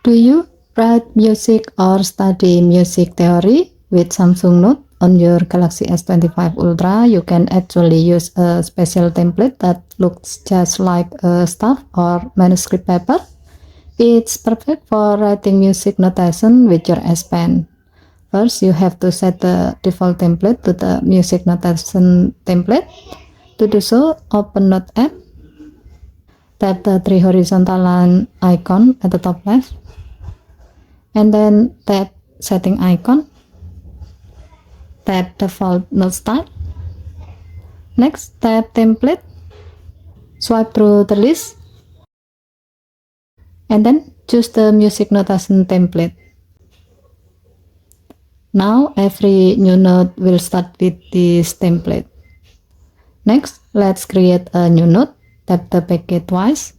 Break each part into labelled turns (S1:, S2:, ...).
S1: Do you write music or study music theory with Samsung Note on your Galaxy S25 Ultra? You can actually use a special template that looks just like a staff or manuscript paper. It's perfect for writing music notation with your S Pen. First, you have to set the default template to the music notation template. To do so, open Note app, tap the three horizontal line icon at the top left, and then tap setting icon, tap default note style. Next, tap template, swipe through the list, and then choose the music notation template. Now every new note will start with this template. Next, let's create a new note. Tap the packet twice,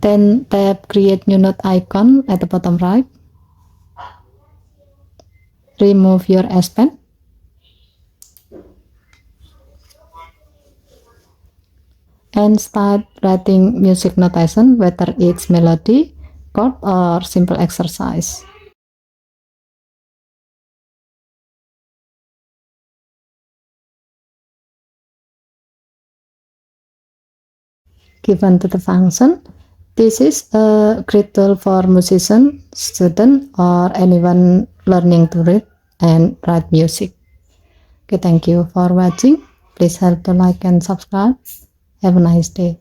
S1: then tap create new note icon at the bottom right. Remove your S Pen, and start writing music notation, whether it's melody, chord, or simple exercise. Given to the function, this is a great tool for musicians, students, or anyone learning to read and write music. Okay, thank you for watching. Please help to like and subscribe. Have a nice day.